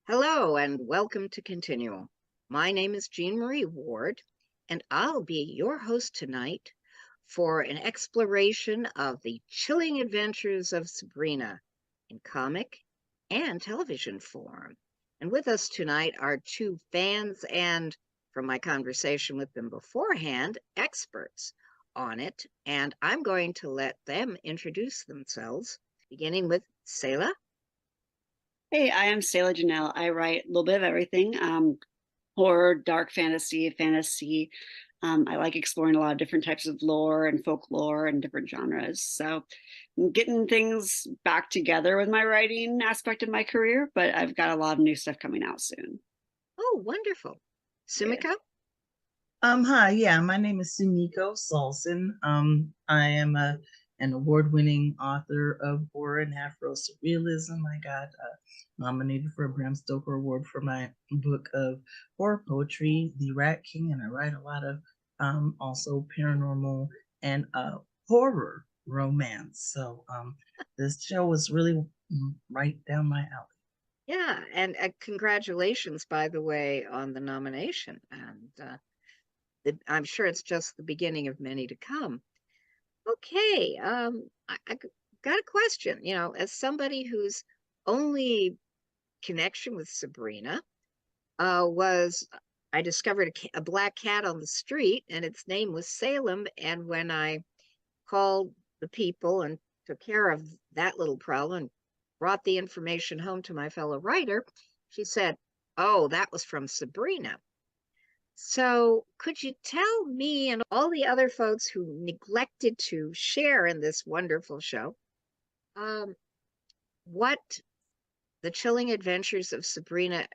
Hello and welcome to ConTinual. My name is Jean Marie Ward, and I'll be your host tonight for an exploration of the chilling adventures of Sabrina in comic and television form. And with us tonight are two fans and, from my conversation with them beforehand, experts on it. And I'm going to let them introduce themselves, beginning with Selah. Hey, I am Selah Janel. I write a little bit of everything, horror, dark fantasy. I like exploring a lot of different types of lore and folklore and different genres. So I'm getting things back together with my writing aspect of my career, but I've got a lot of new stuff coming out soon. Oh, wonderful. Yeah. Sumiko? Hi, yeah, my name is Sumiko Saulson. I am an award-winning author of horror and Afro surrealism. I got nominated for a Bram Stoker Award for my book of horror poetry, The Rat King, and I write a lot of also paranormal and horror romance. So this show was really right down my alley. Yeah, and congratulations, by the way, on the nomination. And I'm sure it's just the beginning of many to come. Okay, I got a question. As somebody whose only connection with Sabrina was I discovered a black cat on the street, and its name was Salem. And when I called the people and took care of that little problem and brought the information home to my fellow writer, she said, "Oh, that was from Sabrina." So, could you tell me and all the other folks who neglected to share in this wonderful show um, what the chilling adventures of Sabrina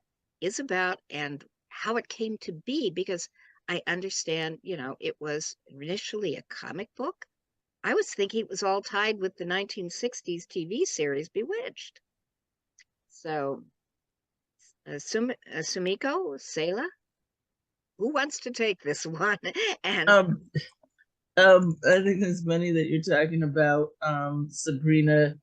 is about and how it came to be? Because I understand, it was initially a comic book. I was thinking it was all tied with the 1960s TV series Bewitched. So, Sumiko, Selah, who wants to take this one? And Um, I think it's funny that you're talking about Sabrina,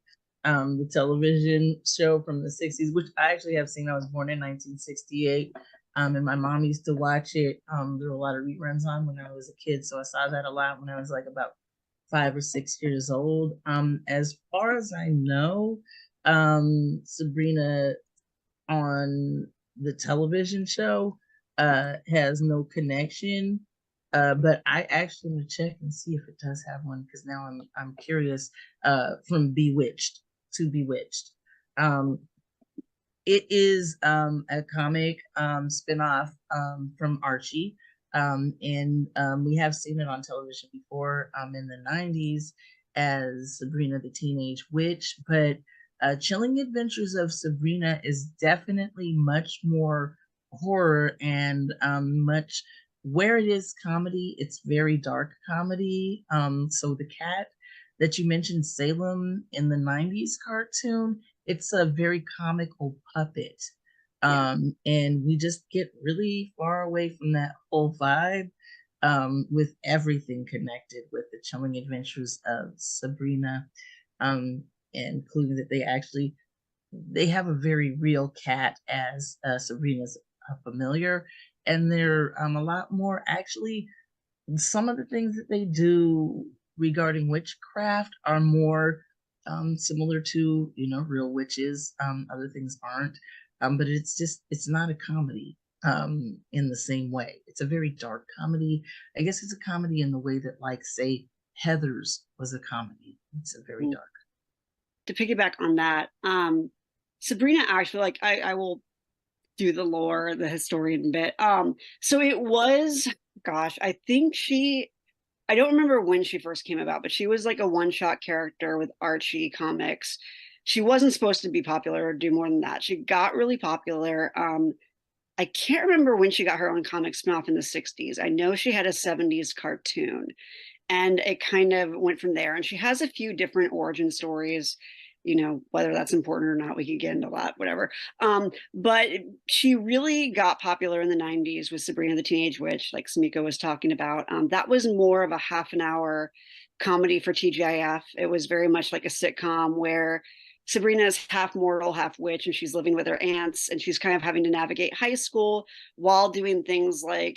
the television show from the 60s, which I actually have seen. I was born in 1968, and my mom used to watch it. There were a lot of reruns on when I was a kid, so I saw that a lot when I was like about 5 or 6 years old. As far as I know, Sabrina on the television show has no connection. But I actually want to check and see if it does have one because now I'm curious. From Bewitched to Bewitched, um, it is a comic spinoff from Archie, and we have seen it on television before in the '90s as Sabrina the Teenage Witch, but Chilling Adventures of Sabrina is definitely much more horror and much where it is comedy. It's very dark comedy. So the cat that you mentioned, Salem in the '90s cartoon, it's a very comical puppet. yeah, And we just get really far away from that whole vibe with everything connected with the chilling adventures of Sabrina, um, including that they have a very real cat as Sabrina's familiar, and they're a lot more actually. Some of the things that they do regarding witchcraft are more similar to real witches. Other things aren't, but it's not a comedy in the same way. It's a very dark comedy. I guess it's a comedy in the way that, like, say, Heather's was a comedy. It's a very Mm. dark. To piggyback on that, Sabrina actually, like, I will do the lore, the historian bit. So it was, gosh, I don't remember when she first came about, but she was like a one-shot character with Archie comics. She wasn't supposed to be popular or do more than that. She got really popular. I can't remember when she got her own comic spinoff in the 60s. I know she had a 70s cartoon, and it kind of went from there. And she has a few different origin stories, whether that's important or not, we could get into that, whatever. But she really got popular in the 90s with Sabrina the Teenage Witch, like Sumiko was talking about. That was more of a half an hour comedy for TGIF. It was very much like a sitcom where Sabrina is half mortal, half witch, and she's living with her aunts, and she's kind of having to navigate high school while doing things like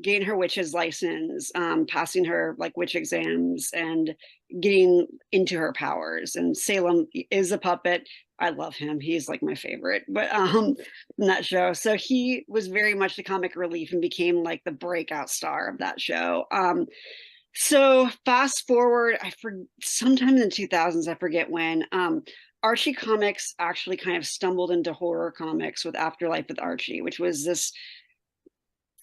getting her witch's license, passing her like witch exams, and getting into her powers. And Salem is a puppet. I love him. He's like my favorite, but in that show. So he was very much the comic relief and became like the breakout star of that show. So fast forward, sometime in the 2000s, I forget when, Archie Comics actually kind of stumbled into horror comics with Afterlife with Archie, which was this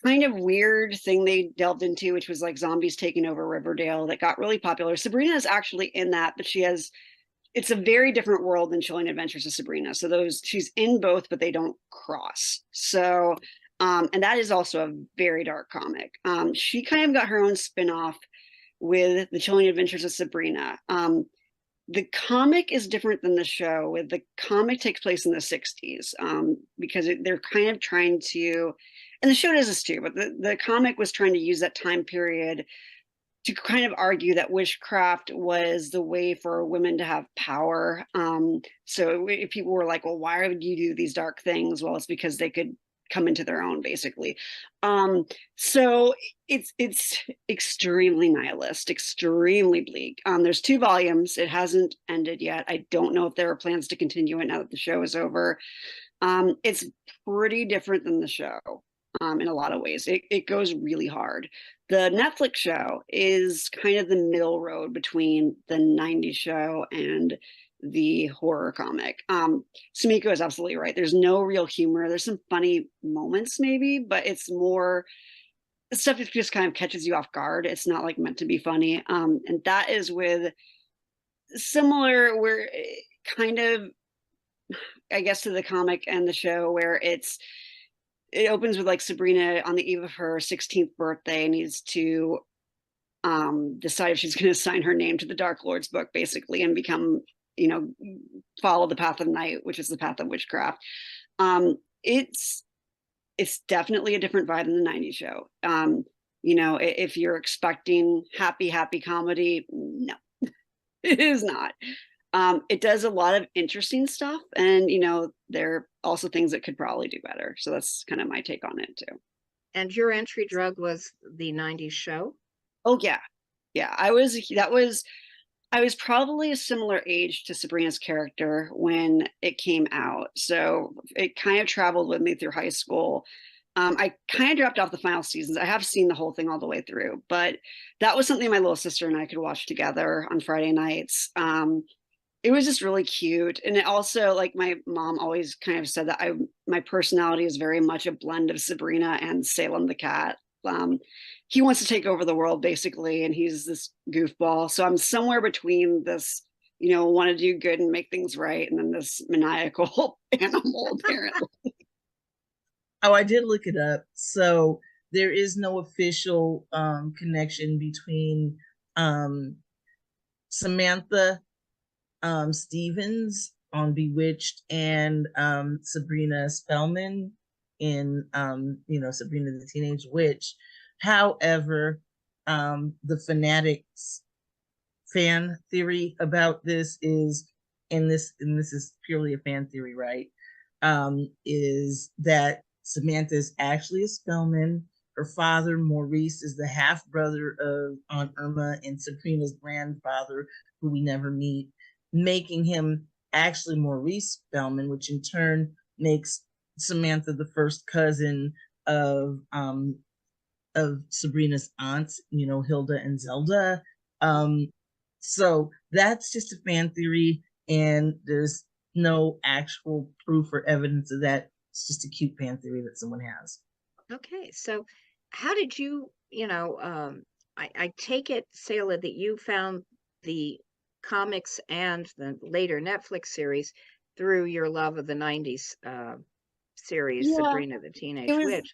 kind of weird thing they delved into, which was like zombies taking over Riverdale that got really popular. Sabrina is actually in that, but it's a very different world than Chilling Adventures of Sabrina. So she's in both, but they don't cross. So, and that is also a very dark comic. She kind of got her own spin-off with the Chilling Adventures of Sabrina. The comic is different than the show. The comic takes place in the 60s, because they're kind of trying to, and the show does this too, but the comic was trying to use that time period to kind of argue that witchcraft was the way for women to have power. So if people were like, well, why would you do these dark things? Well, it's because they could come into their own, basically. So it's extremely nihilist, extremely bleak. There's 2 volumes. It hasn't ended yet. I don't know if there are plans to continue it now that the show is over. It's pretty different than the show. In a lot of ways, it goes really hard. The Netflix show is kind of the middle road between the 90s show and the horror comic. Sumiko is absolutely right. There's no real humor. There's some funny moments maybe, but it's more stuff that just kind of catches you off guard. It's not like meant to be funny. And that is with similar, where kind of, I guess, to the comic and the show, where it opens with like Sabrina on the eve of her 16th birthday needs to decide if she's going to sign her name to the Dark Lord's book, basically, and become, follow the path of night, which is the path of witchcraft. It's definitely a different vibe than the 90s show. If you're expecting happy comedy, no, it is not. It does a lot of interesting stuff, and there are also things that could probably do better. So that's kind of my take on it too. And your entry drug was the 90s show? Oh yeah. I was probably a similar age to Sabrina's character when it came out. So it kind of traveled with me through high school. I kind of dropped off the final seasons. I have seen the whole thing all the way through, but that was something my little sister and I could watch together on Friday nights. It was just really cute. And it also, like, my mom always kind of said that my personality is very much a blend of Sabrina and Salem the cat. He wants to take over the world, basically, and he's this goofball. So I'm somewhere between this, want to do good and make things right, and then this maniacal animal, apparently. Oh, I did look it up. So there is no official connection between Samantha Stevens on Bewitched and Sabrina Spellman in Sabrina the Teenage Witch. However, the fanatics fan theory about this is, and this is purely a fan theory, right? Is that Samantha is actually a Spellman. Her father, Maurice, is the half brother of Aunt Irma and Sabrina's grandfather, who we never meet, making him actually Maurice Spellman, which in turn makes Samantha the first cousin of Sabrina's aunts, Hilda and Zelda. So that's just a fan theory, and there's no actual proof or evidence of that. It's just a cute fan theory that someone has. Okay, so how did you, I take it, Selah, that you found the comics and the later Netflix series through your love of the 90s series, Sabrina the Teenage Witch.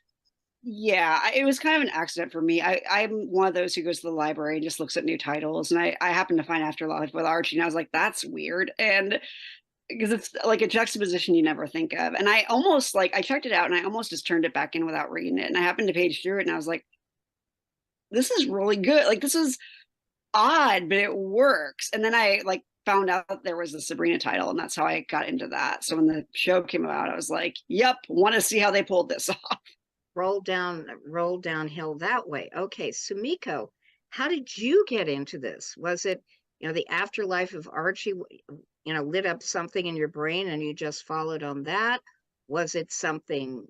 Yeah, it was kind of an accident for me. I'm one of those who goes to the library and just looks at new titles. And I happened to find Afterlife with Archie, and I was like, that's weird. And because it's like a juxtaposition you never think of. And I almost I checked it out and I almost just turned it back in without reading it. And I happened to page through it and I was like, this is really good. Like, this is odd, but it works. And then I like found out there was the Sabrina title, and that's how I got into that. So when the show came out, I was like, yep, want to see how they pulled this off. Roll downhill that way. Okay, Sumiko, how did you get into this? Was it, the afterlife of Archie, lit up something in your brain and you just followed on that? Was it something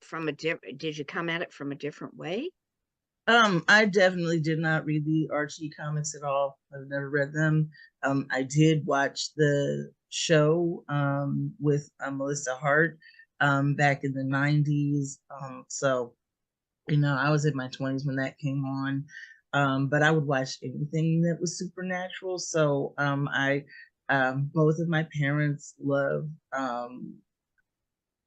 from did you come at it from a different way? I definitely did not read the Archie comics at all. I've never read them. I did watch the show with Melissa Hart back in the 90s. So, I was in my 20s when that came on. But I would watch anything that was supernatural. So I both of my parents love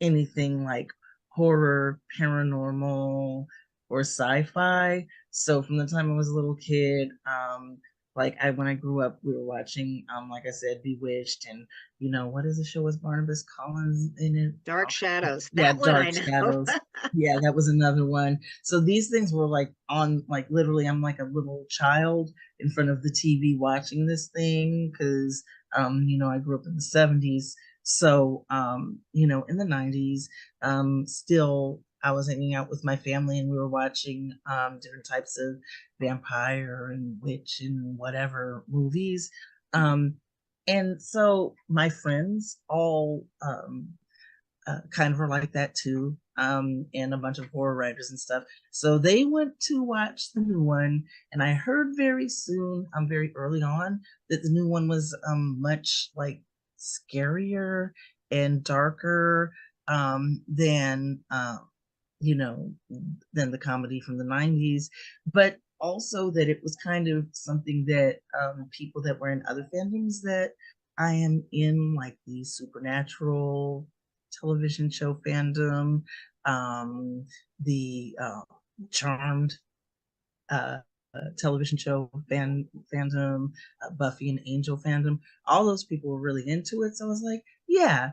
anything like horror, paranormal, or sci-fi. So from the time I was a little kid, when I grew up, we were watching, like I said, Bewitched, and what is the show with Barnabas Collins in it? Dark Shadows. Yeah, That one I Dark know. Shadows. Yeah, that was another one. So these things were like on, like literally, I'm like a little child in front of the TV watching this thing because, I grew up in the 70s. So, in the 90s, still I was hanging out with my family and we were watching different types of vampire and witch and whatever movies. And so my friends all kind of are like that too, and a bunch of horror writers and stuff. So they went to watch the new one, and I heard very soon, very early on, that the new one was much like scarier and darker than you know than the comedy from the 90s, but also that it was kind of something that people that were in other fandoms that I am in, like the supernatural television show fandom, the Charmed uh, television show fandom, Buffy and Angel fandom. All those people were really into it. So I was like, yeah,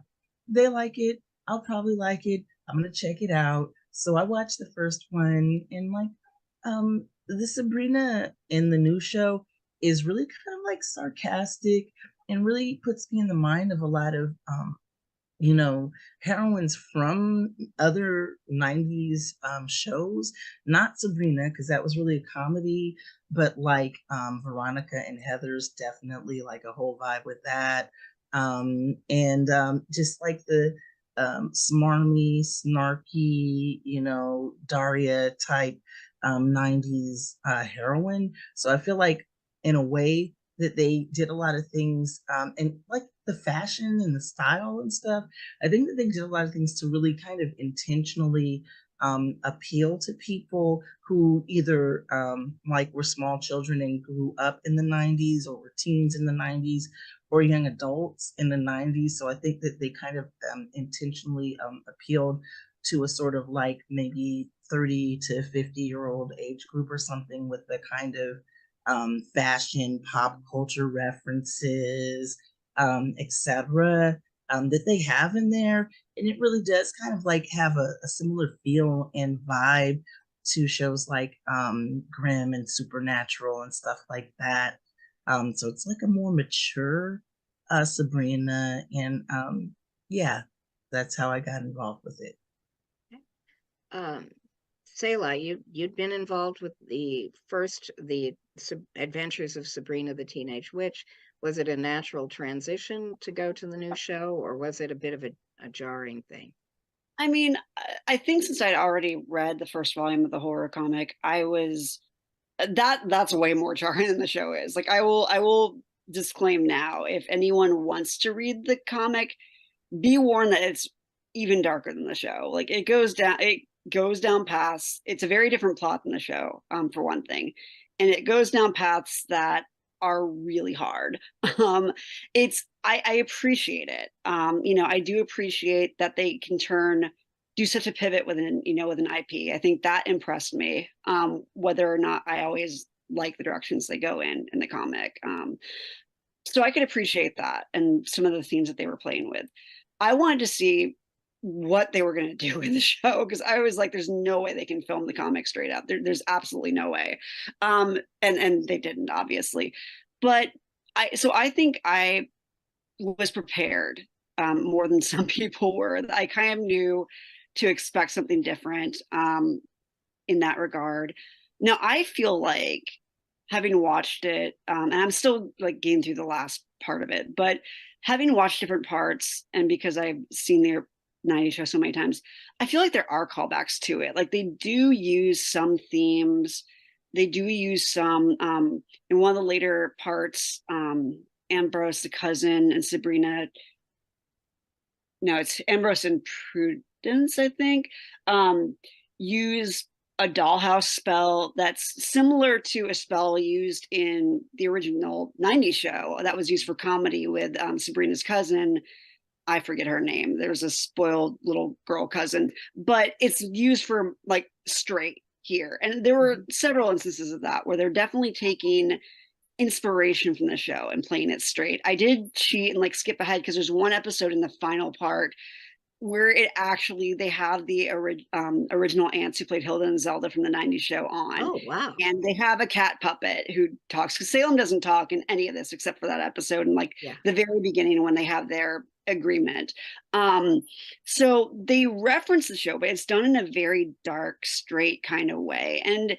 they like it. I'll probably like it. I'm gonna check it out. So I watched the first one, and like, the Sabrina in the new show is really kind of like sarcastic and really puts me in the mind of a lot of you know, heroines from other 90s shows, not Sabrina, because that was really a comedy, but like Veronica and Heather's definitely like a whole vibe with that. And just like the smarmy, snarky, Daria type 90s heroine. So I feel like, in a way, that they did a lot of things, and like the fashion and the style and stuff. I think that they did a lot of things to really kind of intentionally appeal to people who either like were small children and grew up in the 90s, or were teens in the 90s, or young adults in the 90s. So I think that they kind of intentionally appealed to a sort of like maybe 30 to 50-year-old age group or something, with the kind of fashion, pop culture references, etc., that they have in there. And it really does kind of like have a similar feel and vibe to shows like Grimm and Supernatural and stuff like that. So it's like a more mature Sabrina. And yeah, that's how I got involved with it. Um, Selah, you'd been involved with the Adventures of Sabrina the Teenage Witch. Was it a natural transition to go to the new show, or was it a bit of a jarring thing? I mean, I think since I'd already read the first volume of the horror comic, I was that's way more jarring than the show is. Like I will disclaim now, if anyone wants to read the comic, be warned that it's even darker than the show. Like it goes down paths. It's a very different plot than the show, for one thing. And it goes down paths that are really hard. I appreciate it. I do appreciate that they can do such a pivot with an IP. I think that impressed me. Whether or not I always like the directions they go in the comic. So I could appreciate that and some of the themes that they were playing with. I wanted to see what they were going to do with the show, because I was like, there's no way they can film the comic straight up. There's absolutely no way. And they didn't, obviously. But I think I was prepared, more than some people were. I kind of knew to expect something different, in that regard. Now I feel like, having watched it, and I'm still like getting through the last part of it, but having watched different parts, and because I've seen the 90s show so many times, I feel like there are callbacks to it. Like they do use some themes, they do use some, in one of the later parts, Ambrose, the cousin, and Sabrina, no, it's Ambrose and Prudence, I think, use a dollhouse spell that's similar to a spell used in the original 90s show that was used for comedy with, Sabrina's cousin. I forget her name. There's a spoiled little girl cousin, but it's used for like straight here. And there were several instances of that where they're definitely taking inspiration from the show and playing it straight. I did cheat and like skip ahead because there's one episode in the final part where it actually, they have the original aunts who played Hilda and Zelda from the 90s show on. Oh, wow. And they have a cat puppet who talks, because Salem doesn't talk in any of this except for that episode and like the very beginning when they have their agreement. So they reference the show, but it's done in a very dark, straight kind of way. And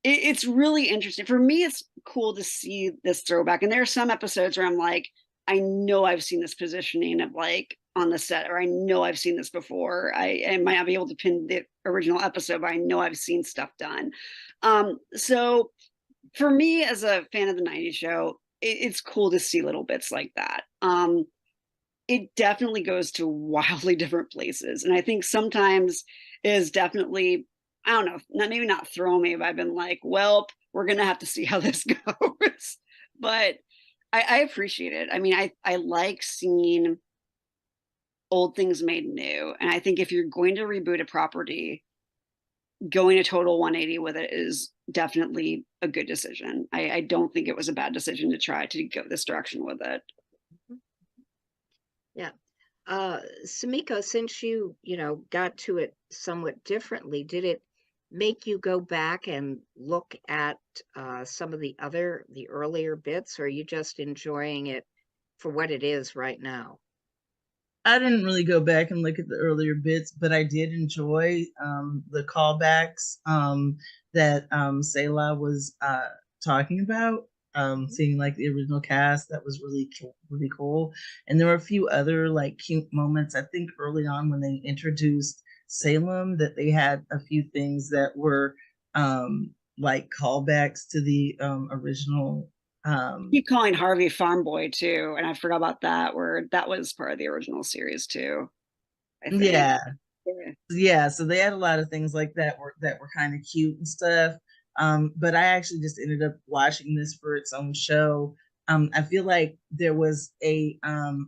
it's really interesting. For me, it's cool to see this throwback. And there are some episodes where I'm like, I know I've seen this positioning of like on the set, or I know I've seen this before. I might not be able to pin the original episode, but I know I've seen stuff done. So for me, as a fan of the 90s show, it's cool to see little bits like that. It definitely goes to wildly different places. And I think sometimes is definitely, I don't know, maybe not throw me, but I've been like, well, we're going to have to see how this goes. But I appreciate it. I mean, I like seeing old things made new. And I think if you're going to reboot a property, going a total 180 with it is definitely a good decision. I don't think it was a bad decision to try to go this direction with it. Yeah. Sumiko, since you got to it somewhat differently, did it make you go back and look at some of the earlier bits, or are you just enjoying it for what it is right now? I didn't really go back and look at the earlier bits, but I did enjoy the callbacks that Selah was talking about. Seeing like the original cast, that was really cool. And there were a few other like cute moments. I think early on when they introduced Salem, that they had a few things that were like callbacks to the original. Keep calling Harvey Farm Boy too, and I forgot about that. Where that was part of the original series too, I think. Yeah. So they had a lot of things like that were kind of cute and stuff. But I actually just ended up watching this for its own show. I feel like there was a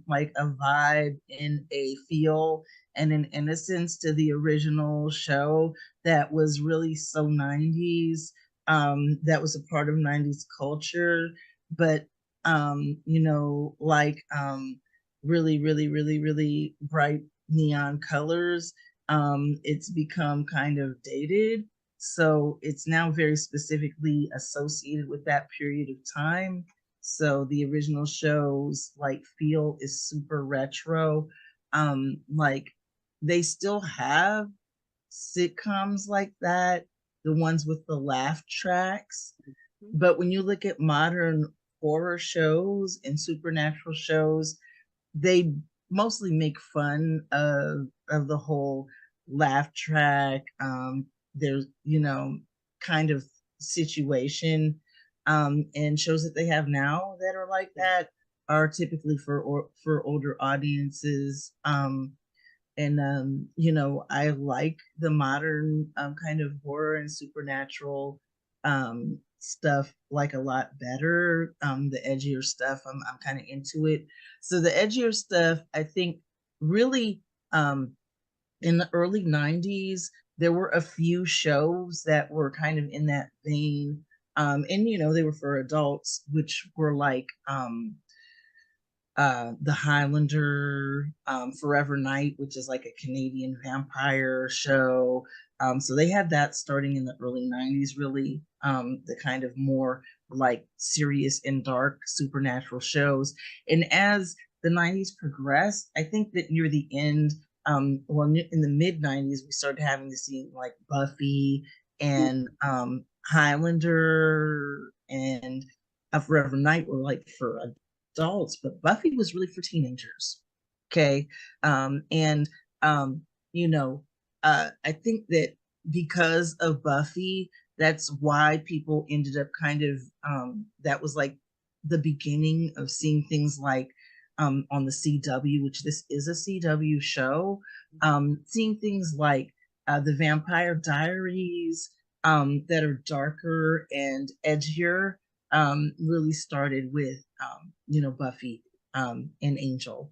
like a vibe and a feel and an innocence to the original show that was really so 90s. That was a part of 90s culture, but like really, really, really, really bright neon colors. It's become kind of dated, so it's now very specifically associated with that period of time. So the original show's like feel is super retro. Like they still have sitcoms like that, the ones with the laugh tracks. But when you look at modern horror shows and supernatural shows, they mostly make fun of the whole laugh track. There's kind of situation, and shows that they have now that are like that are typically for older audiences. I like the modern kind of horror and supernatural stuff like a lot better. The edgier stuff, I'm kind of into it. So the edgier stuff, I think, really in the early 90s, there were a few shows that were kind of in that vein. And they were for adults, which were like The Highlander, Forever Night, which is like a Canadian vampire show. So they had that starting in the early 90s, really, the kind of more like serious and dark supernatural shows. And as the 90s progressed, I think that near the end, well, in the mid 90s, we started having to see like Buffy and Highlander and Forever Night were like for adults, but Buffy was really for teenagers. Okay. And you know, I think that because of Buffy, that's why people ended up kind of that was like the beginning of seeing things like on the CW, which this is a CW show, seeing things like the Vampire Diaries that are darker and edgier, really started with Buffy and Angel.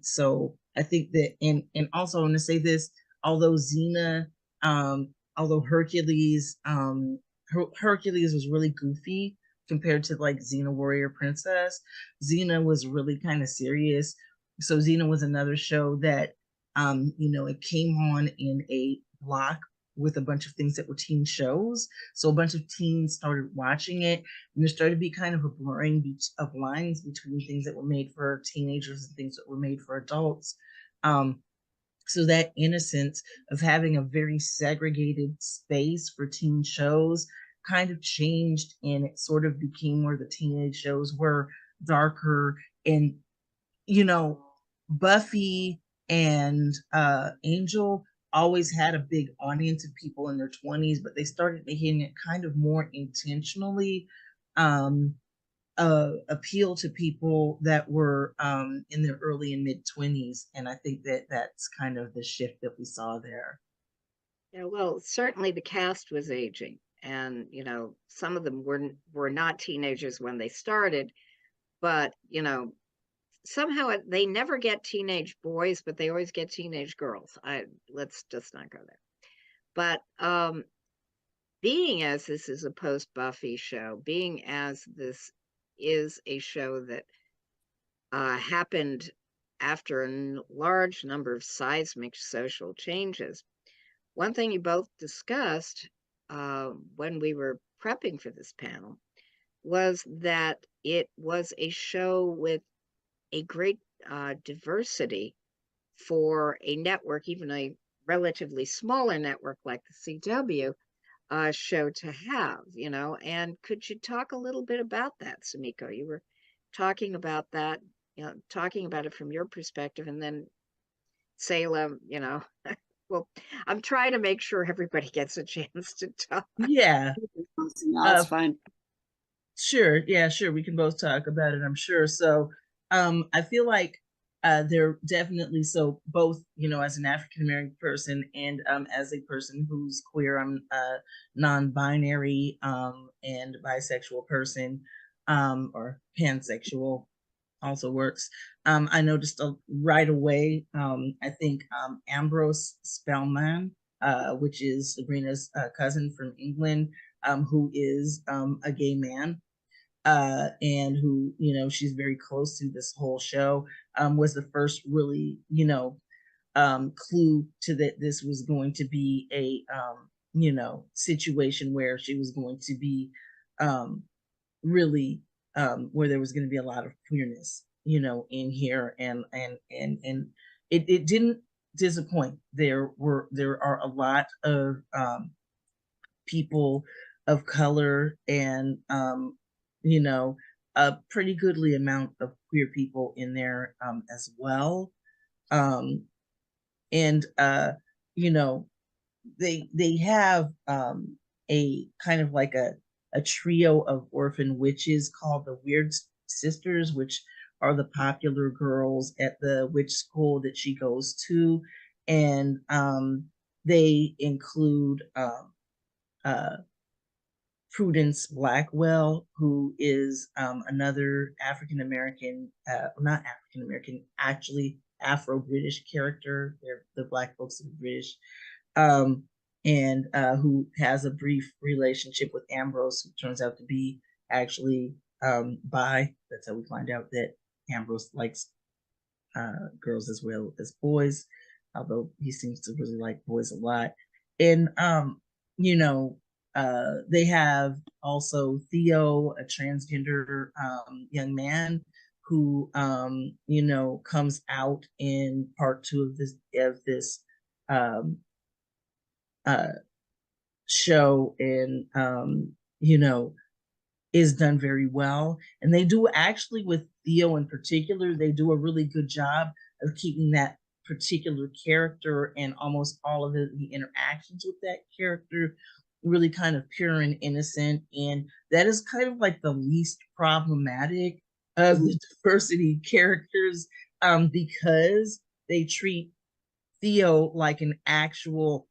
So I think that, and also I want to say this, although Xena, although Hercules was really goofy compared to like Xena Warrior Princess, Xena was really kind of serious. So Xena was another show that it came on in a block with a bunch of things that were teen shows. So a bunch of teens started watching it, and there started to be kind of a blurring of lines between things that were made for teenagers and things that were made for adults. So that innocence of having a very segregated space for teen shows kind of changed, and it sort of became where the teenage shows were darker. And Buffy and Angel always had a big audience of people in their 20s, but they started making it kind of more intentionally um, appeal to people that were in their early and mid 20s. And I think that that's kind of the shift that we saw there. Yeah, well, certainly the cast was aging, and some of them were not teenagers when they started, but somehow they never get teenage boys, but they always get teenage girls. Let's just not go there. But being as this is a post Buffy show, being as this is a show that happened after a large number of seismic social changes, one thing you both discussed when we were prepping for this panel was that it was a show with a great diversity for a network, even a relatively smaller network like the CW show to have, And could you talk a little bit about that, Sumiko? You were talking about that, talking about it from your perspective, and then Selah, well, I'm trying to make sure everybody gets a chance to talk. Yeah. No, that's fine. Sure. Yeah, sure. We can both talk about it, I'm sure. So I feel like they're definitely, so both, as an African American person and as a person who's queer, I'm a non-binary and bisexual person, or pansexual also works. I noticed right away, I think Ambrose Spellman, which is Sabrina's cousin from England, who is a gay man, and who, she's very close to this whole show, was the first really, clue to that this was going to be a, situation where she was going to be really, where there was going to be a lot of queerness, in here. And it didn't disappoint. There are a lot of people of color, and a pretty goodly amount of queer people in there as well. And you know they have a kind of like a trio of orphan witches called the Weird Sisters, which are the popular girls at the witch school that she goes to. And they include uh, Prudence Blackwell, who is another African American, not African American, actually Afro British character. They're the Black folks are British, um, and who has a brief relationship with Ambrose, who turns out to be actually bi. That's how we find out that Ambrose likes girls as well as boys, although he seems to really like boys a lot. And you know, they have also Theo, a transgender young man who you know, comes out in part two of this um uh show, and you know, is done very well. And they do actually, with Theo in particular, they do a really good job of keeping that particular character and almost all of the interactions with that character really kind of pure and innocent. And that is kind of like the least problematic of the diversity characters, because they treat Theo like an actual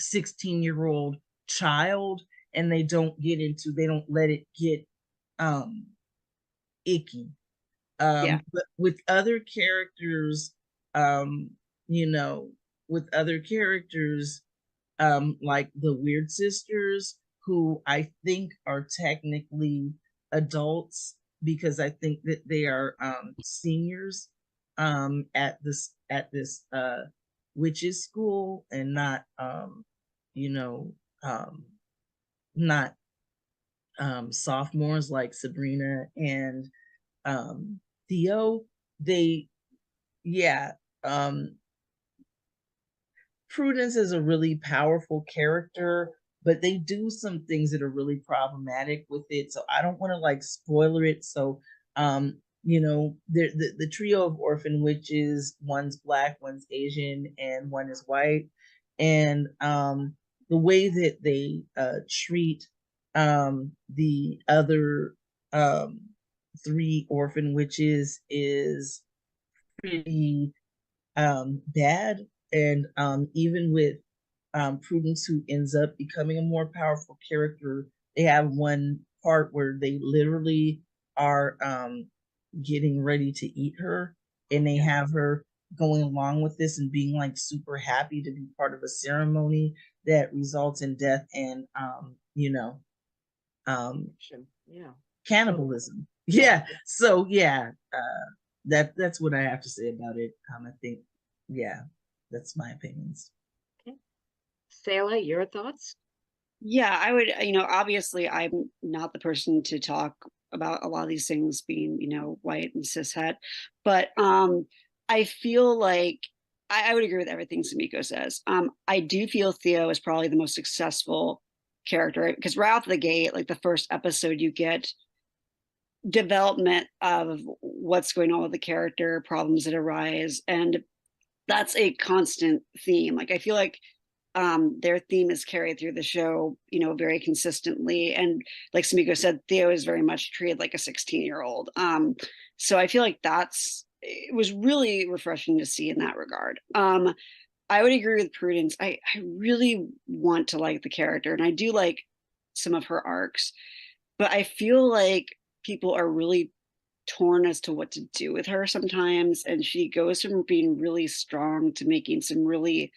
16-year-old child, and they don't let it get um icky. Yeah. But with other characters, um you know, with other characters, like the Weird Sisters, who I think are technically adults because I think that they are seniors at this witches school, and not you know, um not sophomores like Sabrina and Theo. They, yeah, um Prudence is a really powerful character, but they do some things that are really problematic with it. So I don't want to like spoiler it. So, you know, the trio of orphan witches, one's black, one's Asian, and one is white. And the way that they treat the other three orphan witches is pretty bad. And even with Prudence, who ends up becoming a more powerful character, they have one part where they literally are getting ready to eat her, and they have her going along with this and being like super happy to be part of a ceremony that results in death and you know, um Yeah. cannibalism. Yeah. So yeah, that's what I have to say about it. I think, yeah, that's my opinions. Okay. Selah, your thoughts? Yeah, I would, obviously I'm not the person to talk about a lot of these things being, white and cishet, but I feel like I would agree with everything Sumiko says. I do feel Theo is probably the most successful character because right out the gate, like the first episode, you get development of what's going on with the character, problems that arise, and that's a constant theme. Like I feel like their theme is carried through the show, very consistently. And like Sumiko said, Theo is very much treated like a 16-year-old. So I feel like it was really refreshing to see in that regard. I would agree with Prudence. I really want to like the character, and I do like some of her arcs, but I feel like people are really torn as to what to do with her sometimes. And she goes from being really strong to making some really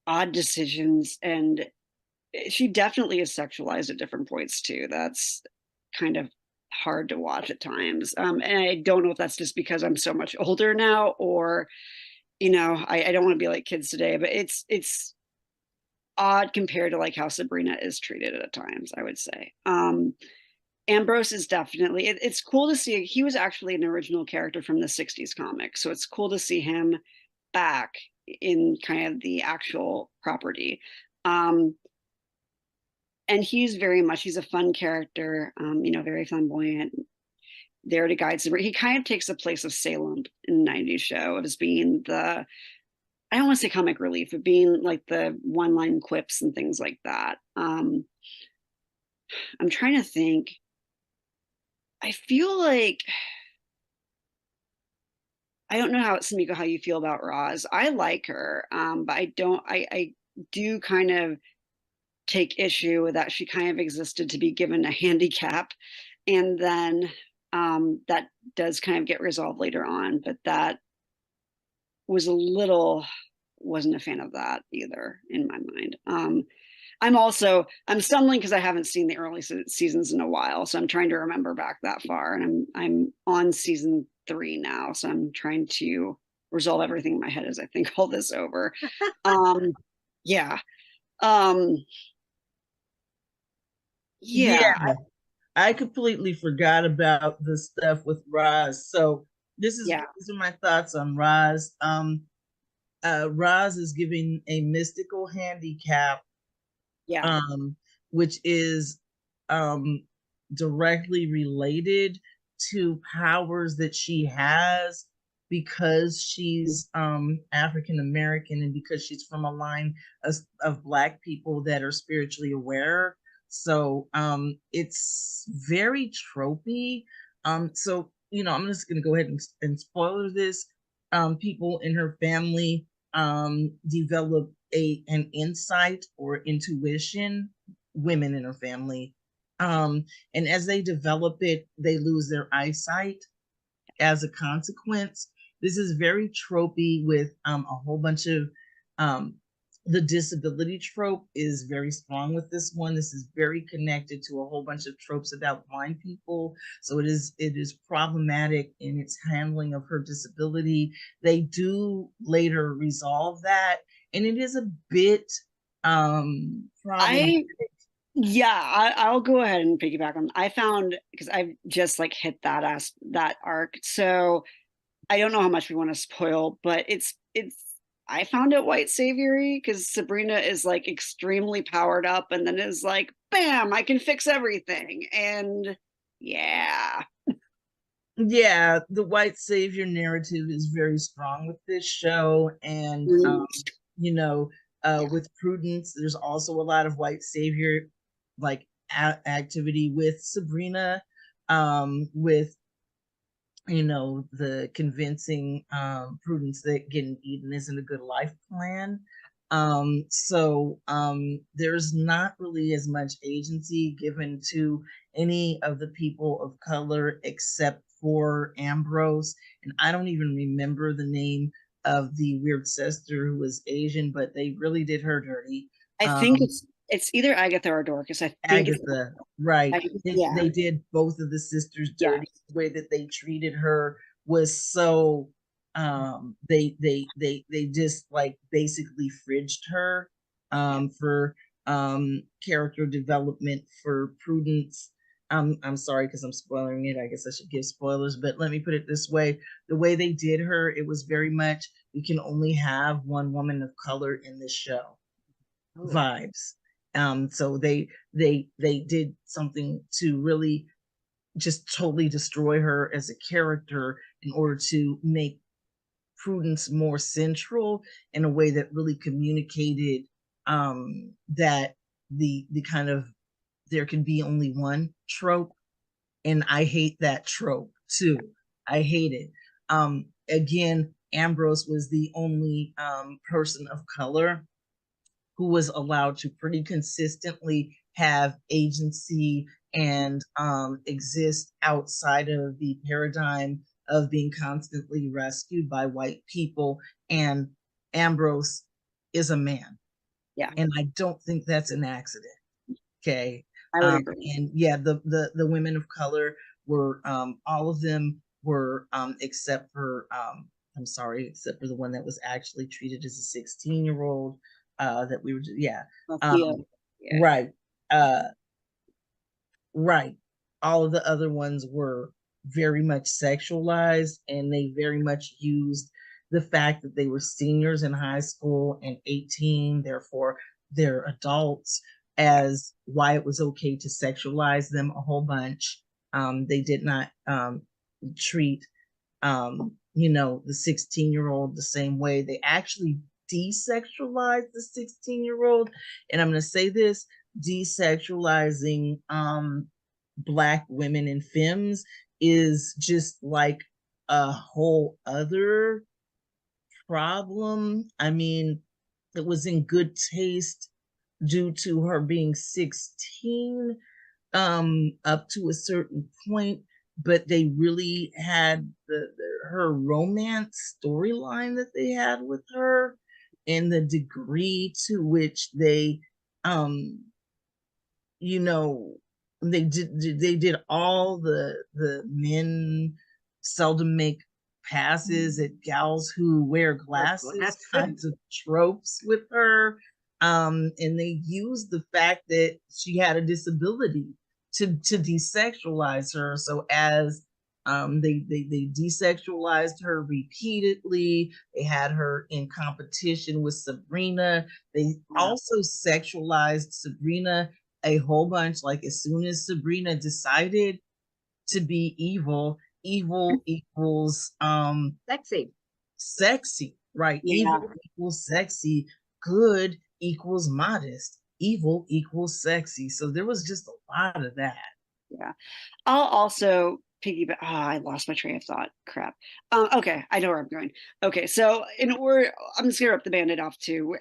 odd decisions, and she definitely is sexualized at different points too. That's kind of hard to watch at times, and I don't know if that's just because I'm so much older now, or I don't want to be like kids today, but it's odd compared to like how Sabrina is treated at times, I would say. Ambrose is definitely, it's cool to see. He was actually an original character from the 60s comic, so it's cool to see him back in kind of the actual property. And he's a fun character, very flamboyant, there to guide Sabrina. He kind of takes the place of Salem in the 90s show as being I don't want to say comic relief, but being like the one-line quips and things like that. I'm trying to think. I feel like I don't know Sumiko, how you feel about Roz. I like her, but I do kind of take issue with that she kind of existed to be given a handicap, and then that does kind of get resolved later on, but that wasn't a fan of that either in my mind. I'm stumbling because I haven't seen the early seasons in a while, so I'm trying to remember back that far, and I'm on season 3 now, so I'm trying to resolve everything in my head as I think all this over. um yeah. um Yeah, yeah. I completely forgot about the stuff with Roz. So Yeah. these are my thoughts on Roz. Roz is giving a mystical handicap, Yeah. um, which is um, directly related to powers that she has because she's African American and because she's from a line of Black people that are spiritually aware. So it's very tropey. So I'm just gonna go ahead and spoiler this. People in her family develop an insight or intuition, women in her family, and as they develop it they lose their eyesight as a consequence. This is very tropey with a whole bunch of um, the disability trope is very strong with this one. This is very connected to a whole bunch of tropes about blind people. So it is problematic in its handling of her disability. They do later resolve that, and it is a bit problematic. I Yeah, I'll go ahead and piggyback on. I found, because I've just like hit that arc, so I don't know how much we want to spoil, but it's I found it white saviory because Sabrina is like extremely powered up and then is like, bam, I can fix everything. And yeah. Yeah, the white savior narrative is very strong with this show, and Mm, you know, yeah. with Prudence, there's also a lot of white savior like activity with Sabrina, with the convincing Prudence that getting eaten isn't a good life plan. So there's not really as much agency given to any of the people of color except for Ambrose. And I don't even remember the name of the weird sister who was Asian, but they really did her dirty. I think Um, it's either Agatha or Dorcas. I think it's Agatha, right. They, yeah. they did both of the sisters Yeah. dirty. The way that they treated her was so they just like basically fridged her Yeah. for character development for Prudence. I'm sorry because I'm spoiling it. I guess I should give spoilers, but let me put it this way. The way they did her, it was very much we can only have one woman of color in this show Oh, vibes. So they did something to really just totally destroy her as a character in order to make Prudence more central in a way that really communicated that the kind of there can be only one trope, and I hate that trope too. I hate it. Again, Ambrose was the only person of color who was allowed to pretty consistently have agency and exist outside of the paradigm of being constantly rescued by white people. And Ambrose is a man. Yeah. And I don't think that's an accident. Okay. I would agree. And yeah, the women of color were all of them were except for I'm sorry, except for the one that was actually treated as a 16-year-old that we were yeah. Theo. Um Yeah. right. Right. All of the other ones were very much sexualized, and they very much used the fact that they were seniors in high school and 18, therefore they're adults, as why it was okay to sexualize them a whole bunch. They did not treat, the 16-year-old the same way. They actually desexualized the 16-year-old. And I'm going to say this, desexualizing Black women in femmes is just like a whole other problem. I mean, it was in good taste due to her being 16 up to a certain point, but they really had her romance storyline that they had with her and the degree to which they you know, they did all the men seldom make passes at gals who wear glasses kinds of tropes with her. And they used the fact that she had a disability to desexualize her. So as they desexualized her repeatedly. They had her in competition with Sabrina. They also sexualized Sabrina a whole bunch. Like as soon as Sabrina decided to be evil, evil equals sexy, right? Yeah. Evil equals sexy, good equals modest, evil equals sexy. So there was just a lot of that. Yeah. I'll also piggyback. Oh, I lost my train of thought. Crap. Okay, I know where I'm going. Okay, so I'm just gonna rip the band-aid off too.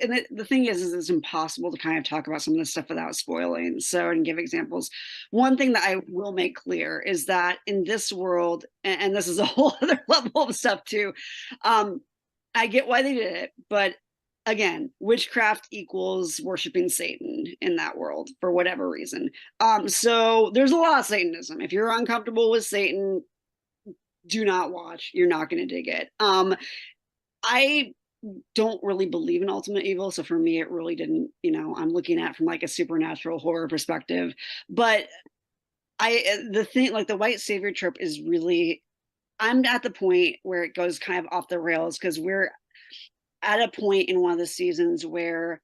And the thing is it's impossible to kind of talk about some of this stuff without spoiling. So, and give examples. One thing that I will make clear is that in this world, and this is a whole other level of stuff too. I get why they did it, but again, witchcraft equals worshiping Satan in that world for whatever reason. So there's a lot of Satanism. If you're uncomfortable with Satan, do not watch. You're not going to dig it. I don't really believe in ultimate evil, so for me, it really didn't. I'm looking at from like a supernatural horror perspective. But the thing, like the white savior trope, is really. I'm at the point where it goes kind of off the rails because we're at a point in one of the seasons where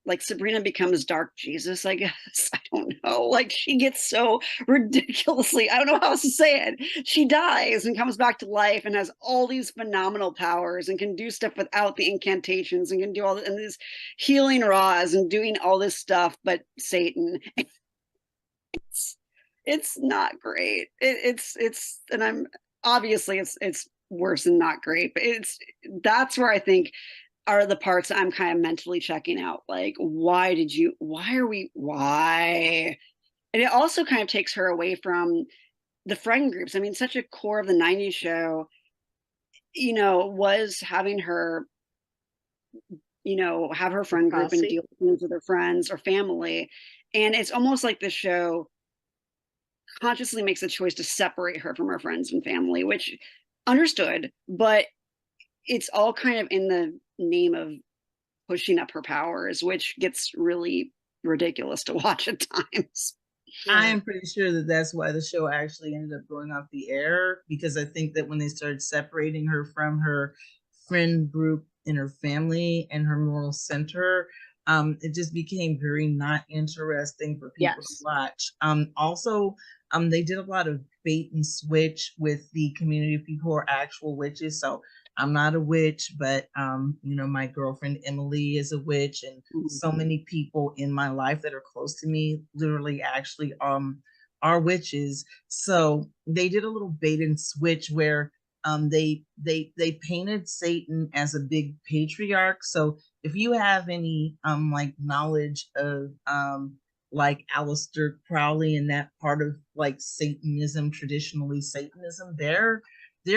like Sabrina becomes dark Jesus, I guess. I don't know. Like she gets so ridiculously, I don't know how else to say it. She dies and comes back to life and has all these phenomenal powers and can do stuff without the incantations and can do all and this healing raws and doing all this stuff, but Satan. It's not great. It's and I'm obviously it's worse than not great, but that's where I think are the parts I'm kind of mentally checking out. Like, why? And it also kind of takes her away from the friend groups. I mean, such a core of the 90s show, was having her, have her friend group and deal with things with her friends or family. And it's almost like the show consciously makes a choice to separate her from her friends and family, which understood, but it's all kind of in the name of pushing up her powers, which gets really ridiculous to watch at times. I am pretty sure that that's why the show actually ended up going off the air, because I think that when they started separating her from her friend group and her family and her moral center, it just became very not interesting for people to watch. Also, they did a lot of bait and switch with the community of people who are actual witches. So I'm not a witch, but my girlfriend Emily is a witch, and so many people in my life that are close to me literally actually are witches. So they did a little bait and switch where they painted Satan as a big patriarch. So if you have any like knowledge of like Aleister Crowley and that part of like Satanism, traditionally Satanism, there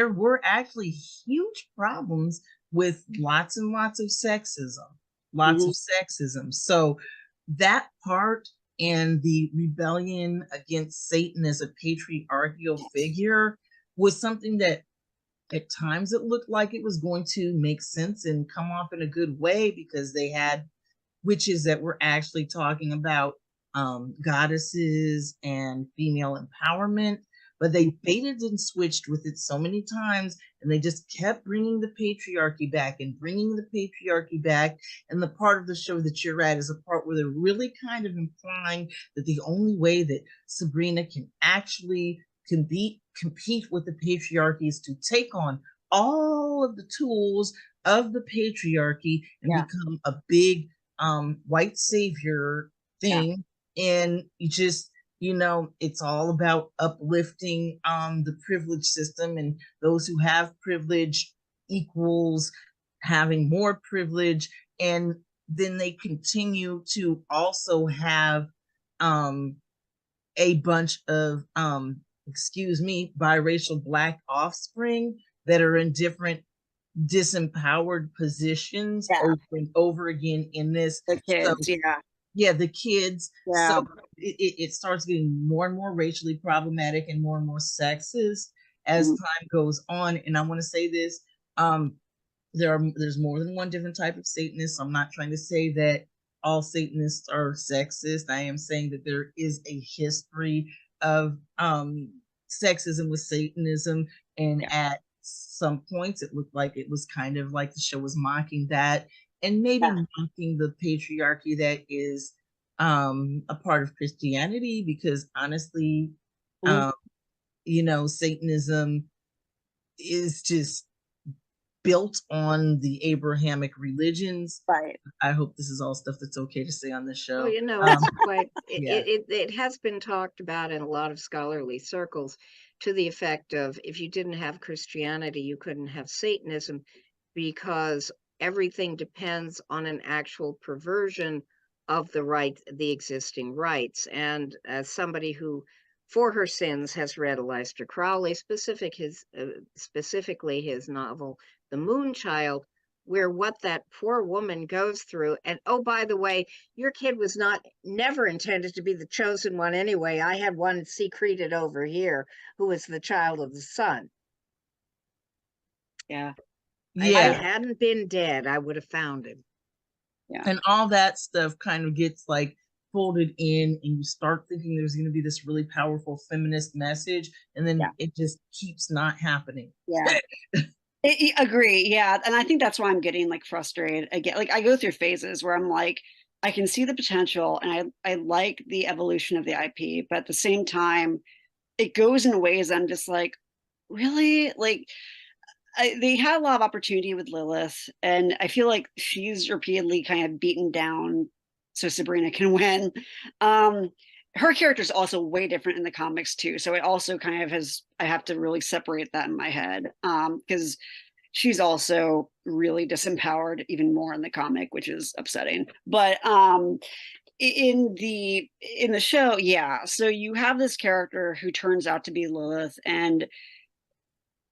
were actually huge problems with lots and lots of sexism. So that part and the rebellion against Satan as a patriarchal figure was something that at times it looked like it was going to make sense and come off in a good way, because they had witches that were actually talking about goddesses and female empowerment, but they baited and switched with it so many times, and they just kept bringing the patriarchy back and bringing the patriarchy back. And the part of the show that you're at is a part where they're really kind of implying that the only way that Sabrina can actually compete with the patriarchy is to take on all of the tools of the patriarchy and become a big white savior thing. And you just it's all about uplifting the privilege system, and those who have privilege equals having more privilege. And then they continue to also have a bunch of biracial Black offspring that are in different disempowered positions Yeah. over and over again in this. The So kids, yeah. yeah, the kids. So Yeah. it starts getting more and more racially problematic and more sexist as Mhm. time goes on. And I want to say this: um, there's more than one different type of Satanist. I'm not trying to say that all Satanists are sexist. I am saying that there is a history of sexism with Satanism, and Yeah. at some points it looked like it was kind of like the show was mocking that, and maybe Yeah. mocking the patriarchy that is a part of Christianity, because honestly, Mhm. um, Satanism is just built on the Abrahamic religions. Right. I hope this is all stuff that's okay to say on this Well, show. it's quite, Yeah, it has been talked about in a lot of scholarly circles to the effect of if you didn't have Christianity, you couldn't have Satanism because everything depends on an actual perversion of the existing rights. And as somebody who, for her sins, has read Aleister Crowley, specifically his novel, The Moon Child, where what that poor woman goes through, and oh, by the way, your kid was never intended to be the chosen one anyway. I had one secreted over here who was the child of the sun. Yeah. If I yeah, hadn't been dead, I would have found him. Yeah. and all that stuff kind of gets like folded in, and you start thinking there's going to be this really powerful feminist message, and then Yeah. it just keeps not happening. Yeah. Agree. Yeah. And I think that's why I'm getting like frustrated. I go through phases where I'm like, I can see the potential and I like the evolution of the IP, but at the same time, it goes in ways I'm just like, really? They had a lot of opportunity with Lilith, and I feel like she's repeatedly kind of beaten down so Sabrina can win. Um, Her character is also way different in the comics too, so it also kind of has. I have to really separate that in my head because she's also really disempowered even more in the comic, which is upsetting. But in the show, yeah. So you have this character who turns out to be Lilith, and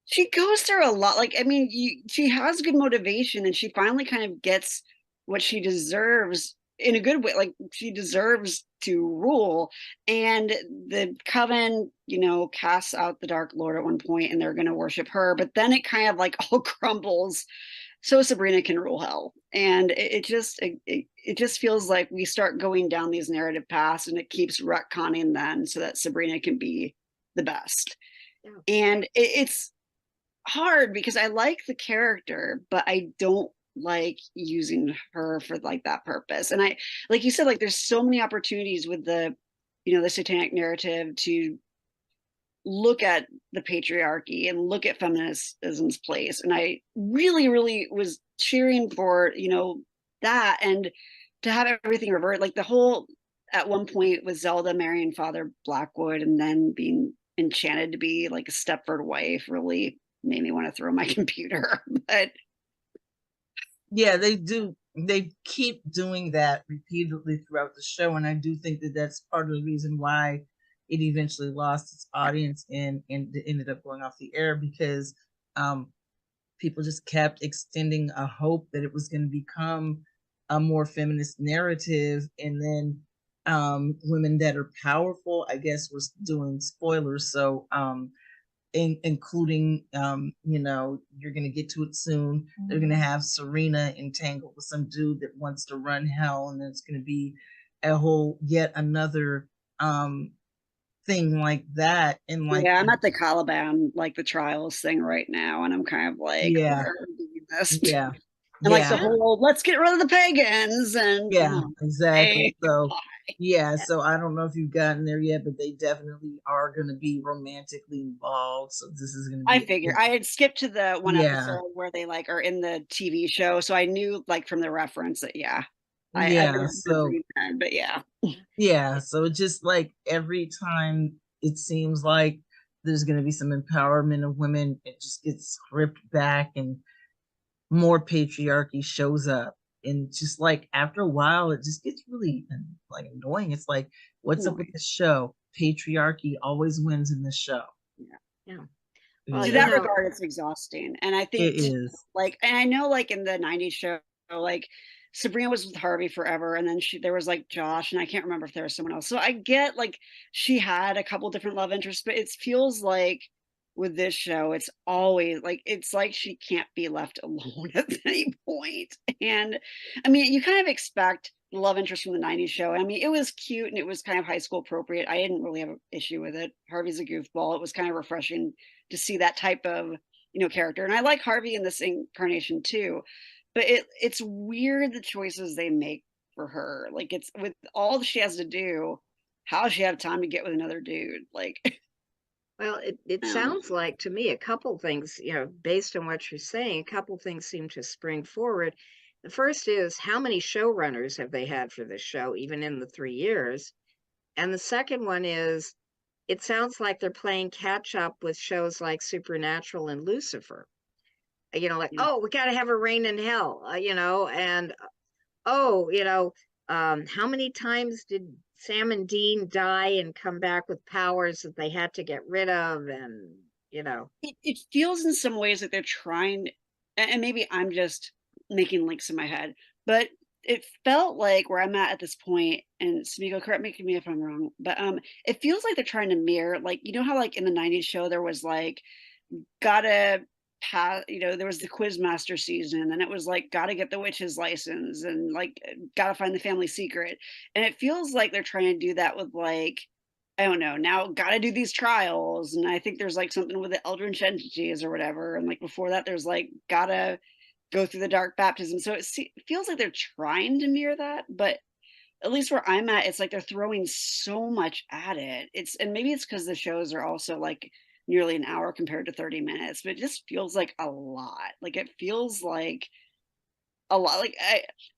she goes through a lot. Like, I mean, she has good motivation, and she finally kind of gets what she deserves in a good way. Like, she deserves to rule. And the coven, casts out the Dark Lord at one point, and they're going to worship her. But then it kind of like all crumbles, so Sabrina can rule hell. And it just feels like we start going down these narrative paths, and it keeps retconning then so that Sabrina can be the best. Yeah. And it's hard because I like the character, but I don't like using her for like that purpose. And I, like you said, like there's so many opportunities with the satanic narrative to look at the patriarchy and look at feminism's place. And I really, really was cheering for, that, and to have everything revert, like the whole, at one point with Zelda marrying Father Blackwood and then being enchanted to be like a Stepford wife really made me want to throw my computer. But Yeah, they do. They keep doing that repeatedly throughout the show, and I do think that that's part of the reason why it eventually lost its audience and ended up going off the air, because um, people just kept extending a hope that it was going to become a more feminist narrative, and then women that are powerful, I guess, was doing spoilers. So including you're going to get to it soon, they're going to have Serena entangled with some dude that wants to run hell, and it's going to be a whole yet another thing like that. And like, yeah, I'm at the Caliban, like the trials thing right now, and I'm kind of like, where yeah, are we doing this? yeah, And like the yeah, Yeah. whole let's get rid of the pagans, and yeah, exactly. hey, So yeah, so I don't know if you've gotten there yet, but they definitely are going to be romantically involved, so this is going to I be figure I had skipped to the one yeah, episode where they like are in the TV show, so I knew like from the reference that yeah, I yeah, so read that, but yeah, yeah, so just like every time it seems like there's going to be some empowerment of women, it just gets stripped back and more patriarchy shows up. And just like after a while, it just gets really like annoying. It's like, what's up with annoying. the show? Patriarchy always wins in the show. Yeah. Yeah. Well, To you that know, regard, it's exhausting. And I It think is. like, and I know like in the 90s show, like Sabrina was with Harvey forever, and then there was like Josh, and I can't remember if there was someone else. So I get like she had a couple different love interests, but it feels like with this show, it's always like it's like she can't be left alone at any point. And I mean, you kind of expect the love interest from the 90s show. I mean, it was cute and it was kind of high school appropriate. I didn't really have an issue with it. Harvey's a goofball. It was kind of refreshing to see that type of character. And I like Harvey in this incarnation too, but it's weird the choices they make for her. Like it's with all she has to do, how does she have time to get with another dude? Like well, it sounds like to me a couple things, based on what you're saying, a couple things seem to spring forward. The first is how many showrunners have they had for this show, even in the 3 years? And the second one is it sounds like they're playing catch up with shows like Supernatural and Lucifer. Like, oh, we got to have a rain in hell, and oh, how many times did Sam and Dean die and come back with powers that they had to get rid of? And, it feels in some ways like they're trying, and maybe I'm just making links in my head, but it felt like where I'm at this point, and Sumiko, correct me if I'm wrong, but it feels like they're trying to mirror, like, how like in the 90s show there was like gotta pass, there was the Quizmaster season, and it was like gotta get the witch's license, and like gotta find the family secret. And it feels like they're trying to do that with like, I don't know, now gotta do these trials. And I think there's like something with the eldritch entities or whatever. And like before that, there's like gotta go through the dark baptism. So it feels like they're trying to mirror that, but at least where I'm at, it's like they're throwing so much at it. And maybe it's because the shows are also like nearly an hour compared to 30 minutes, but it just feels like a lot. Like it feels like a lot.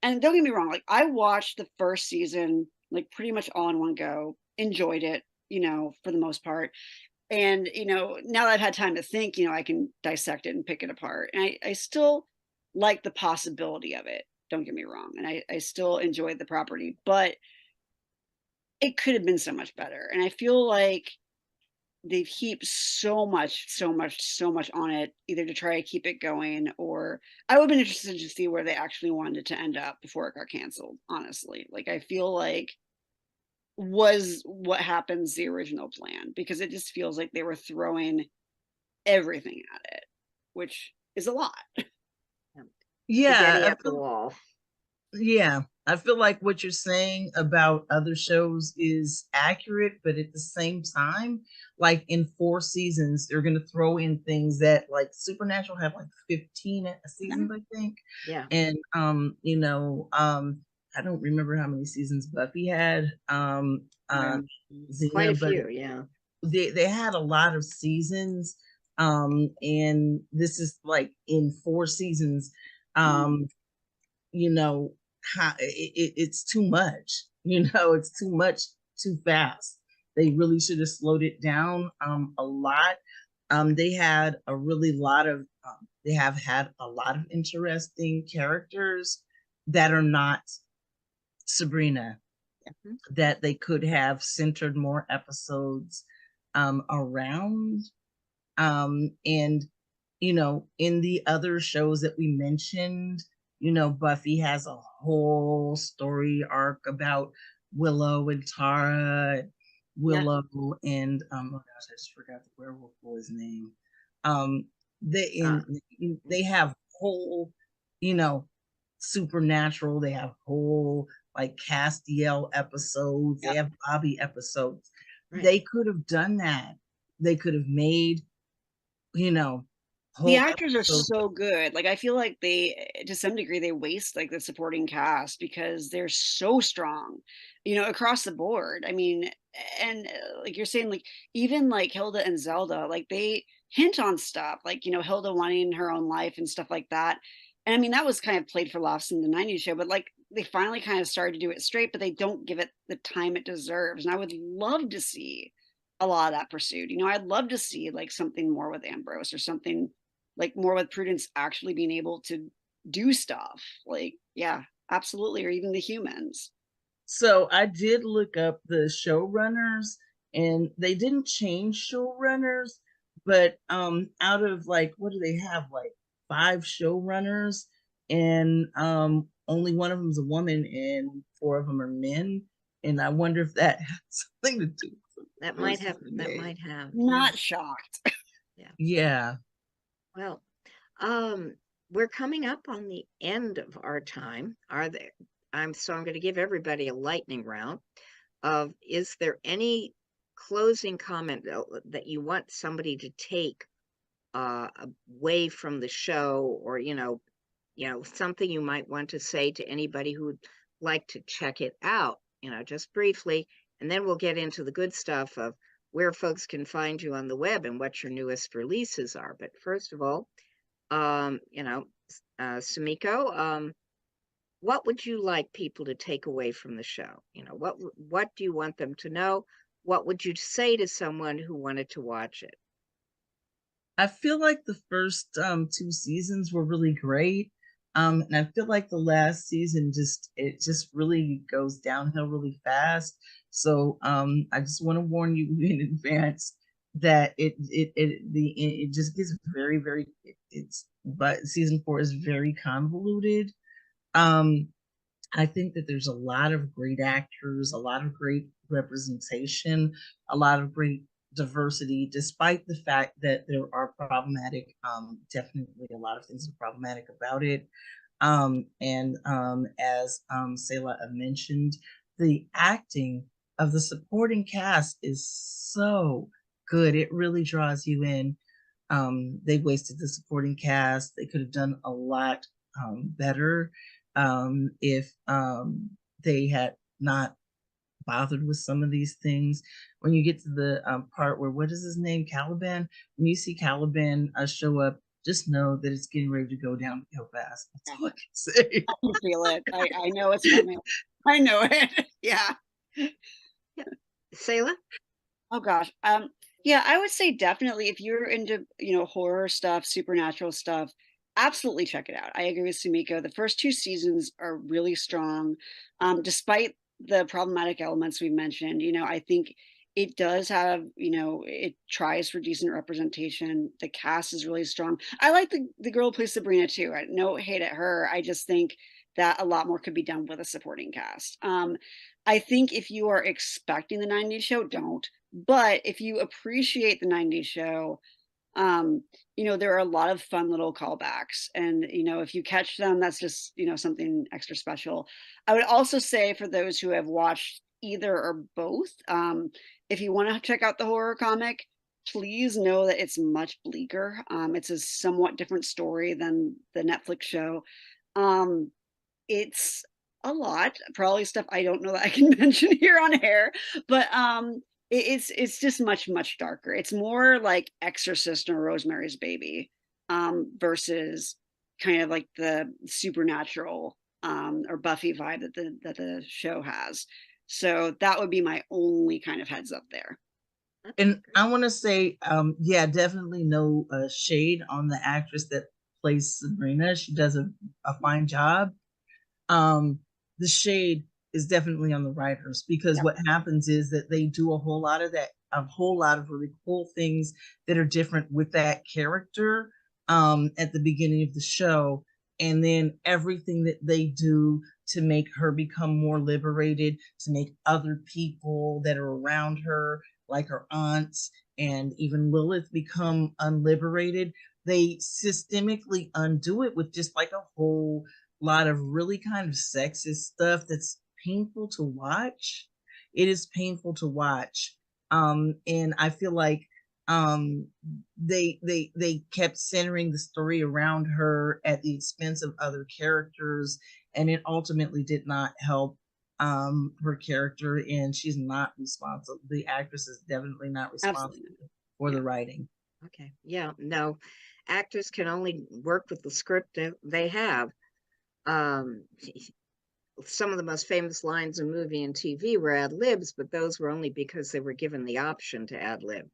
And don't get me wrong, like I watched the first season like pretty much all in one go, enjoyed it, for the most part. And, now that I've had time to think, I can dissect it and pick it apart. And I still like the possibility of it. Don't get me wrong. And I still enjoyed the property, but it could have been so much better. And I feel like they've heaped so much, so much, so much on it, either to try to keep it going, or I would have been interested to see where they actually wanted it to end up before it got canceled, honestly. Like I feel like was what happens the original plan, because it just feels like they were throwing everything at it, which is a lot. spaghetti Yeah, at the wall. yeah, I feel like what you're saying about other shows is accurate, but at the same time, like in 4 seasons, they're gonna throw in things that like Supernatural had like 15 seasons, I think. Yeah. And I don't remember how many seasons Buffy had, Yeah. Quite a Xena, but few. Yeah. they had a lot of seasons. And this is like in 4 seasons. Um, you know it's too much. It's too much, too fast. They really should have slowed it down a lot. They had a really lot of they have had a lot of interesting characters that are not Sabrina, that they could have centered more episodes around. And in the other shows that we mentioned, Buffy has a whole story arc about Willow and Tara, Yeah. Willow and oh gosh, I just forgot the werewolf boy's name. Um, they have whole, you know, supernatural. They have whole like Castiel episodes. They Yep. have Bobby episodes. Right. They could have done that. They could have made, you know, The whole actors are episodes. so good. Like I feel like they, to some degree, they waste like the supporting cast because they're so strong, across the board. I mean, and like you're saying, like even like Hilda and Zelda, like they hint on stuff, like Hilda wanting her own life and stuff like that. And I mean, that was kind of played for laughs in the 90s show, but like they finally kind of started to do it straight, but they don't give it the time it deserves. And I would love to see a lot of that pursued. I'd love to see like something more with Ambrose, or something like more with Prudence actually being able to do stuff. Like, yeah, absolutely. Or even the humans. So I did look up the showrunners, and they didn't change showrunners, But out of like, what do they have, like 5 showrunners, and only one of them is a woman and 4 of them are men, and I wonder if that has something to do with the That might have, choices they that made. might have, yeah. Not shocked. Yeah. Well, we're coming up on the end of our time. Are there, so I'm going to give everybody a lightning round of, is there any closing comment that you want somebody to take away from the show, or, something you might want to say to anybody who would like to check it out, just briefly, and then we'll get into the good stuff of where folks can find you on the web and what your newest releases are. But first of all, Sumiko, what would you like people to take away from the show? What do you want them to know? What would you say to someone who wanted to watch it? I feel like the first 2 seasons were really great. And I feel like the last season just really goes downhill really fast. So I just want to warn you in advance that it just gets very, very, but season 4 is very convoluted. Um I think that there's a lot of great actors, a lot of great representation, a lot of great diversity, despite the fact that there are problematic, definitely a lot of things are problematic about it. And as Selah mentioned, the acting of the supporting cast is so good. It really draws you in. They wasted the supporting cast. They could have done a lot better if they had not bothered with some of these things. When you get to the part where, what is his name, Caliban? When you see Caliban show up, just know that it's getting ready to go downhill fast. That's all I can say. I can feel it. I know it's coming. I know it. Yeah. Yeah. Selah? Oh gosh. Yeah, I would say definitely if you're into, horror stuff, supernatural stuff, absolutely check it out. I agree with Sumiko. The first 2 seasons are really strong. Despite the problematic elements we mentioned, I think it does have, it tries for decent representation. The cast is really strong. I like the girl who plays Sabrina too. I no hate at her. I just think that a lot more could be done with a supporting cast. I think if you are expecting the 90s show, don't. But if you appreciate the 90s show, there are a lot of fun little callbacks. And, if you catch them, that's just, something extra special. I would also say for those who have watched either or both, if you want to check out the horror comic, please know that it's much bleaker. It's a somewhat different story than the Netflix show. It's a lot, probably stuff I don't know that I can mention here on air, but it's just much darker. It's more like Exorcist or Rosemary's Baby, versus kind of like the supernatural or Buffy vibe that the show has. So that would be my only kind of heads up there. And I want to say, yeah, definitely no shade on the actress that plays Sabrina. She does a fine job. The shade is definitely on the writers, because Yep. what happens is that they do a whole lot of that, a whole lot of really cool things that are different with that character at the beginning of the show. And then everything that they do to make her become more liberated, to make other people that are around her, like her aunts and even Lilith, become unliberated, they systemically undo it with just like a whole lot of really kind of sexist stuff that's painful to watch. It is painful to watch. And I feel like they kept centering the story around her at the expense of other characters, and it ultimately did not help her character, and she's not responsible. The actress is definitely not responsible Absolutely. for the writing. Okay. Yeah, no. Actors can only work with the script that they have. Um, some of the most famous lines in movie and TV were ad libs, but those were only because they were given the option to ad lib.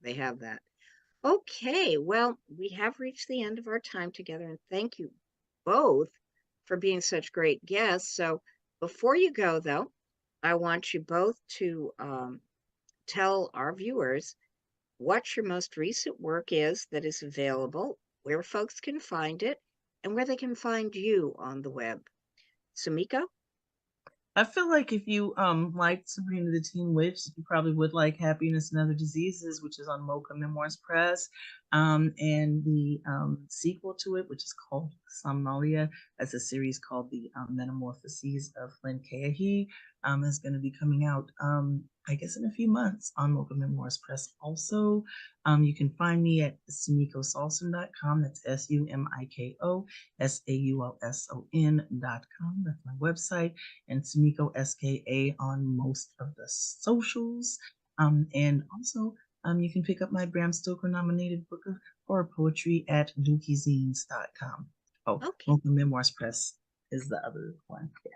They have that. Okay, well, we have reached the end of our time together, and thank you both for being such great guests. So before you go, though, I want you both to tell our viewers what your most recent work is that is available, where folks can find it, and where they can find you on the web. Sumiko? I feel like if you liked Sabrina the Teen Witch, you probably would like Happiness and Other Diseases, which is on Mocha Memoirs Press, and the sequel to it, which is called Somnalia. That's a series called The Metamorphoses of Flynn Keahi. Is going to be coming out, I guess, in a few months on Mocha Memoirs Press. Also, you can find me at SumikoSaulson.com. That's SumikoSaulson.com. That's my website, and Sumiko SKA on most of the socials. And also, you can pick up my Bram Stoker nominated book of horror poetry at dookiezines.com. Oh, Okay. Mocha Memoirs Press is the other one. Yeah.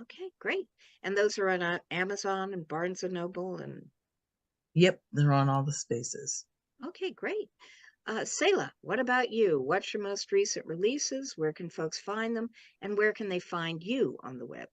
Okay, great. And those are on Amazon and Barnes and Noble and Yep, they're on all the spaces. okay, great. Selah, what about you? What's your most recent releases? Where can folks find them? And where can they find you on the web?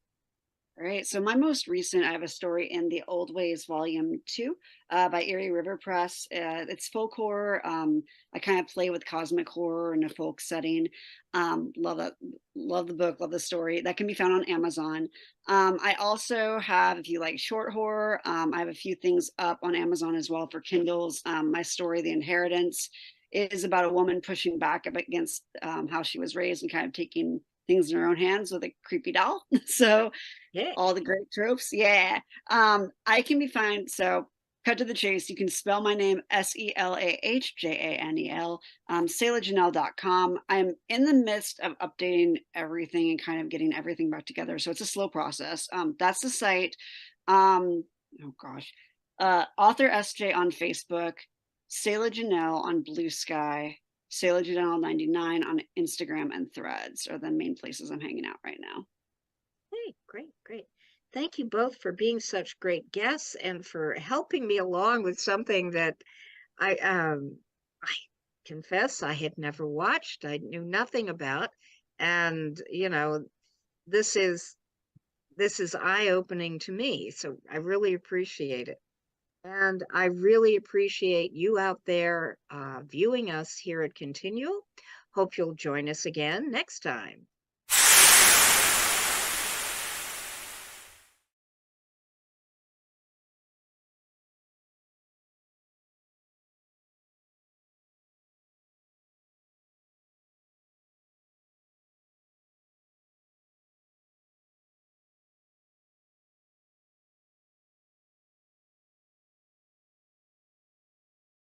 All right. So my most recent, I have a story in The Old Ways Volume 2 by Erie River Press. It's folk horror. I kind of play with cosmic horror in a folk setting. Love that. Love the book. Love the story. That can be found on Amazon. I also have, if you like short horror, I have a few things up on Amazon as well for Kindles. My story, The Inheritance, is about a woman pushing back up against how she was raised and kind of taking things in her own hands with a creepy doll. So Yeah. all the great tropes. Yeah. I can be found. So cut to the chase. You can spell my name SelahJanel, SelahJanel.com. I'm in the midst of updating everything and kind of getting everything back together. So it's a slow process. That's the site. Oh gosh. Author SJ on Facebook, Selah Janel on Blue Sky, Selah Janel 99 on Instagram and Threads are the main places I'm hanging out right now. Hey, great, great. Thank you both for being such great guests and for helping me along with something that I confess I had never watched. I knew nothing about, and this is eye-opening to me. So I really appreciate it. And I really appreciate you out there viewing us here at ConTinual. Hope you'll join us again next time.